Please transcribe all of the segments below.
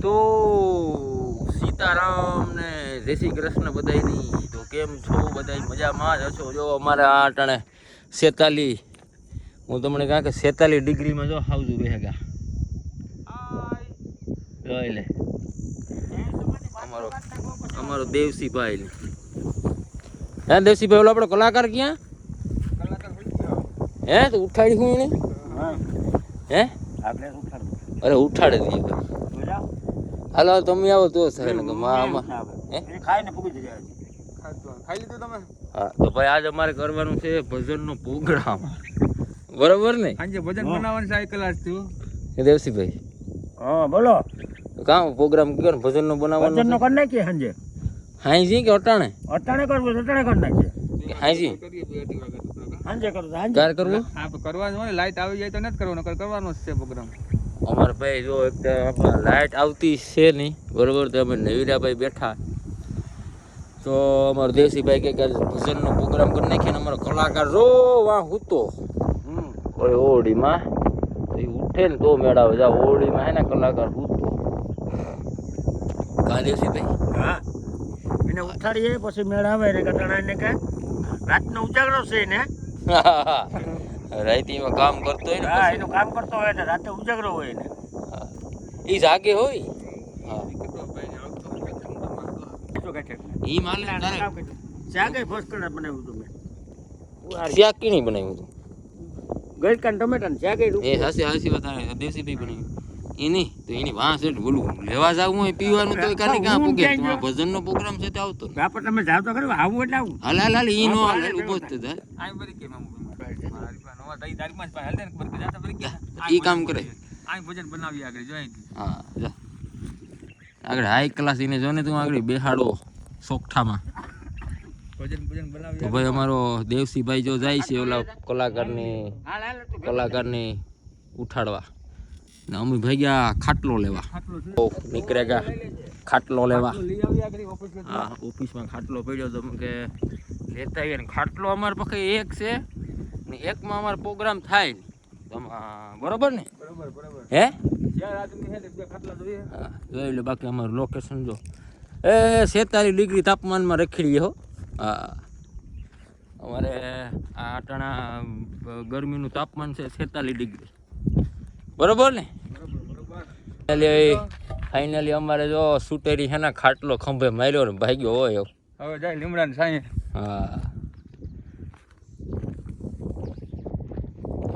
તો સીતારામ ને જય શ્રી કૃષ્ણ બધાયની. તો કેમ છો બધાય? મજામાં જ હશો? જો અમારે આ ટાણે 46, હું તમને કહું કે 46 ડિગ્રીમાં જો હાવજું બેહગા જોઈ લે અમારો દેવસીભાઈ. હે દેવસીભાઈ, ઓલો આપણો કલાકાર ક્યાં? હે તો ઉઠાડી હું એને હે અરે ઉઠાડે દઈએ ભાઈ. હાલો તમે આવો તો સહે ને હા. તો ભાઈ આજ અમારે કરવાનું છે ભજનનો પ્રોગ્રામ, બરોબર ને? આજે ભજન બનાવવાની સાયકલ આજ થયું દેવસીભાઈ. હા બોલો. કામ પ્રોગ્રામ કયો ભજનનો બનાવવાનો? ભજનનો કરી નાખીએ સાંજે. હાઈજી કે અટાણે? અટાણે કરવું અટાણે કરી નાખીએ. હાઈજી સાંજે કરવું સાંજે. ક્યારે કરવું? કરવાનું હોય, લાઈટ આવી જાય તો નથી કરવાનો, કરવાનો જ છે પ્રોગ્રામ. અમારે ભાઈ જો એકદમ લાઇટ આવતી છે નહીં, બરોબર? તો અમે નવીરાભાઈ બેઠા તો અમારો દેવસીભાઈ કે ભજનનો પ્રોગ્રામ કરી નાખીએ. અમારો કલાકાર જો વાં હૂતો કોઈ ઓરડીમાં એ ઉઠે ને તો મેળાવે જા ઓરડીમાં હે ને કલાકાર હૂતો. કા દેવસીભાઈ? હા એને ઉઠાડીએ પછી મેળાવે ને કટાણાને કે રાતનો ઉજાગરો છે ને. રાઈતીમાં કામ કરતો હોય ને. હા એનું કામ કરતો હોય ને રાતે ઉજાગરો હોય ને. એ જાગે હોય. હા ઈ માલે શાક ફર્સ્ટ ક્લાસ બનાવ્યું હતું મેં. શાક કીણી બનાવ્યું હતું? ગઈકાન ટમેટા ને શાક એ હાસી વાત આવે દેવસીભાઈ બનાવ્યું. એની તો એની વાંસ એટલે બોલું લેવા જાવું હોય પીવાનું તો કાની કાં પૂગે. ભજનનો પ્રોગ્રામ છે તે આવતો આપણે તમે જાવ તો ખરું આવું એટલે આવું. હાલ હાલ હાલ ઈ નો હાલ ઉભો જ થાય. આઈ બરી કે મામુ નવા દઈ તારીખ માં હાલ દે ને બરી જાતા બરી કે ઈ કામ કરે. આઈ ભજન બનાવી આગળ જોઈ. હા જા આગળ હાઈ ક્લાસ એને જો ને તું આગળ બેહાડો સોકઠામાં. ભજન બનાવી તો ભાઈ અમારો દેવસીભાઈ જો જાય છે ઓલા કલાકારની ઉઠાડવા ને અમે ભાગ્યા ખાટલો લેવા. નીકળે ગયા ખાટલો લેવા. હા ઓફિસમાં ખાટલો પડ્યો તો કે લેતા આવીએ ને. ખાટલો અમારે પાસે એક છે ને એકમાં અમારો પ્રોગ્રામ થાય ને તો બરોબર ને? હે જોઈ લો. બાકી અમારું લોકેશન જો 46 ડિગ્રી તાપમાનમાં રખડીએ હો. હા અમારે આ અટાણા ગરમીનું તાપમાન છે 46 ડિગ્રી, બરોબર ને? ફાઇનલી અમારે જો સુટેરી છે ને ખાટલો ખંભે માર્યો ને ભાગ્યો હોય હવે જાય લીમડા ને સાંઈ. હા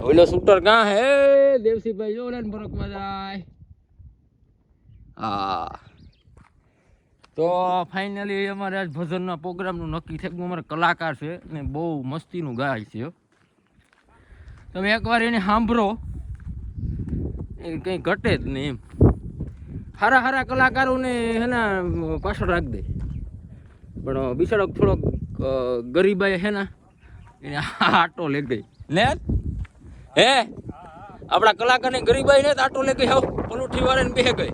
ઓલો શૂટર કાં હે દેવસીભાઈ? જો ને ફરકમાં જાય. હા તો ફાઇનલી અમારે આજ ભજનના પ્રોગ્રામનું નક્કી થઈ ગયું. અમારે કલાકાર છે ને બહુ મસ્તીનું ગાય છે. તમે એકવાર એને સાંભળો એ કંઈ ઘટે જ નહીં એમ. સારા સારા કલાકારોને હેના પાછળ રાખી દે, પણ બિચારો થોડોક ગરીબાઈ હે ને એને આટો લે ગઈ ને. હે આપણા કલાકારની ગરીબાઈ ને આટો લે ગઈ. હવે પલુઠી વાળાને બે ગઈ.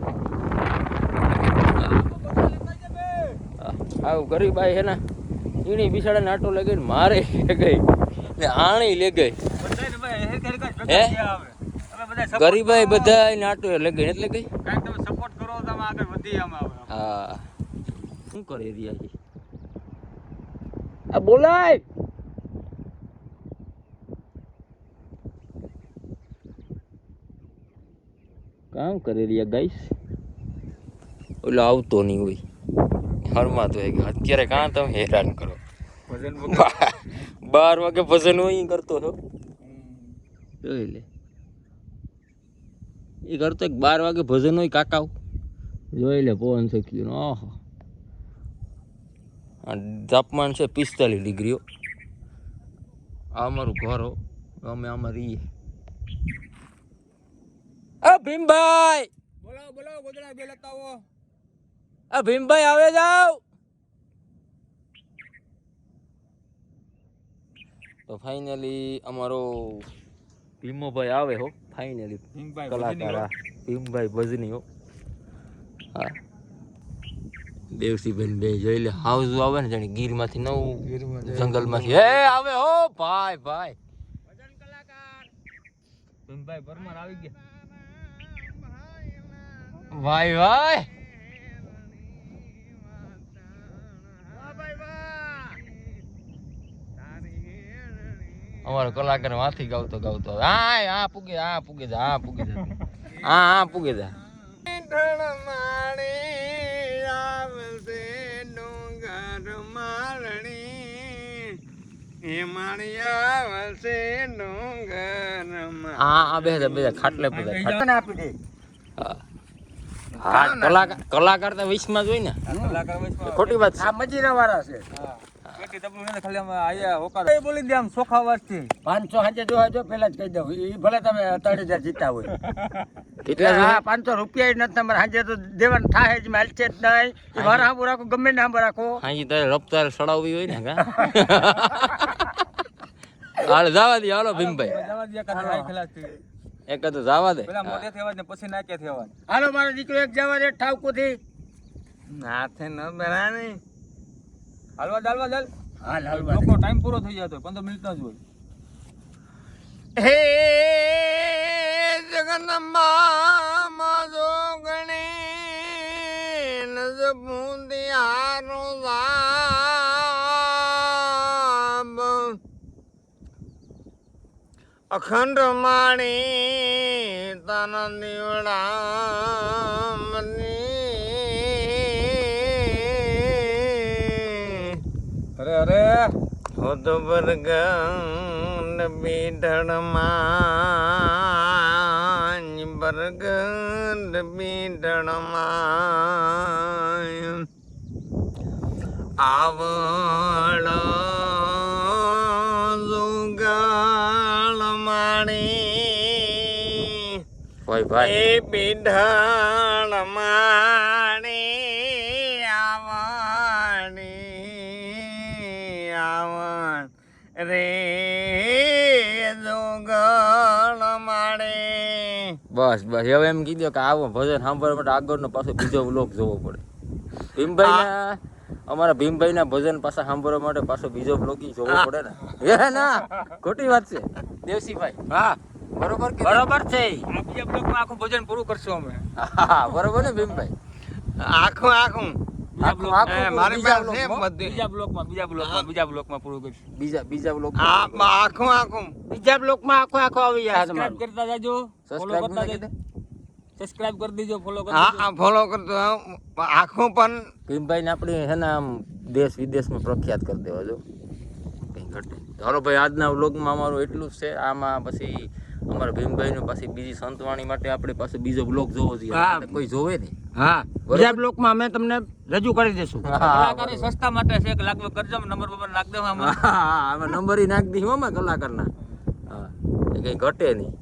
આવું ગરીબાઈ હે ને એની બિચારાને આટો લે ગઈ, મારે લે ગઈ ને આણી લે ગઈ. હે ગરીબાઈ બધા નાટો લે ગઈ એટલે ગઈ. તમે સપોર્ટ કરો તમે આગળ વધી આમાં આવે. હા શું કરી રહ્યા છે આ બોલાય? કામ કરી રહ્યા ગાઈસ. ઓલો આવતો નહીં હોય હરમાં તો અત્યારે કાં તમે હેરાન કરો. ભજન 12 વાગે ભજન હોય કરતો છો જોઈ લે. એ કરતો 12 વાગે ભજન હોય કાકા જોઈ લે. પવન શક્યું ઓહો તાપમાન છે 45 ડિગ્રીઓ. આ અમારું ઘર હો, અમે આમાં રહીએ. ભીમભાઈ બોલો બોલો ગોદડા બે લેતા આવો. ભીમભાઈ આવે જાવ. તો ફાઇનલી અમારો ભીમોભાઈ આવે હો. ફાઇનલી કલાકાર ભીમભાઈ ભજની હો. હા દેવસીભાઈ બે જોઈ લે. હાઉસ આવે ને જાણે ગીરમાંથી નવું જંગલમાંથી હે આવે હો ભાઈ. ભાઈ ભજન કલાકાર ભીમભાઈ પરમાર આવી ગયા. ભાઈ ભાઈ અમારો કલાકાર માંથી ગાવતો ગાવતો હા પૂગે જા પૂગે જા હા પૂગે જા હા બે ખાટલે બધા આપી દે હા કલાકાર તો 20 માં જ હોય ને કલાકાર વૈશ્વ ખોટી વાત છે આ મજીરા વાળા છે કેટલી તબલું નથી ખાલી આમ આયા હોકાર એ બોલી દે આમ સોખા વાતથી 500 હાજે જોવા જો પેલા જ કહી દઉં ઈ ભલે તમે 3000 જીતા હોય કેટલા હા 500 રૂપિયા નથી તમારે હાજે તો દેવાનું થાય જ માલ છે જ નહીં ઈ મારા હાંભો રાખો ગમે ને હાંભો રાખો હા ઈ તારે રફતાર સડાવવી હોય ને કા હાલ જવા દે હાલો ભીમભાઈ જવા દે કાં હાઈ ખલાસથી એક તો જવા દે પેલા મોઢે થેવા ને પછી નાકે થેવા હાલો મારો દીકરો એક જવા દે ઠાવકુથી હાથે ન બેરા નહીં હાલવા ચાલ હાલ હાલવા લોકો ટાઈમ પૂરો થઈ જતો 15 મિનિટ જ હોય હે જગન્મા માજો ગણે નજ પૂંદિયારો જાબ અખંડ માણી તન દીવડા મની અરે હોત બરગન બીઢણમાં બરગન બીઢણમાં આવળ જુગાળ માણી ભાઈ ભાઈ એ બીઢણ માણી આવણ રે જુગાળ માણી બસ હવે એમ કીધું કે આવો ભજન સાંભળવા માટે આગળનો પાછો બીજો વ્લોગ જોવો પડે ભીમભાઈના અમારા ભીમભાઈના ભજન પાછા સાંભળવા માટે પાછો બીજો વ્લોગ જોવો પડે ને હે ના ખોટી વાત છે દેવસીભાઈ હા બરોબર કે બરોબર છે આ બીજા બ્લોકમાં આખું ભજન પૂરું કરશું અમે હા બરોબર ને ભીમભાઈ આખું મારી પાસે છે બીજા બ્લોકમાં પૂરું કરશું બીજા વ્લોગ આખું બીજા બ્લોકમાં આખો આવી જાય સબસ્ક્રાઇબ કરતા જાજો ફોલો કરતા જાજો સબસ્ક્રાઇબ કરી દેજો ફોલો કરી દેજો હા ફોલો કરતો આખું પણ ભીમભાઈને આપણે છે ને આમ દેશ વિદેશમાં પ્રખ્યાત કરી દેવા જો કંઈ ઘટે ચાલો ભાઈ આજના વ્લોગમાં અમારું એટલું જ છે આમાં પછી અમારા ભીમભાઈનો પાછી બીજી સંતવાણી માટે આપણે પાસે બીજો વ્લોગ જોવો જોઈએ હા. એટલે કોઈ જોવે નહીં હા બીજા બ્લોકમાં અમે તમને રજૂ કરી દેશું કલાકારી સસ્તા માટે છે કે લાગવ કરજો નંબર પર નાખ દેવા આમાં આમાં નંબર નાખી દઈશું આમાં કલાકારના હા એ કંઈ ઘટે નહીં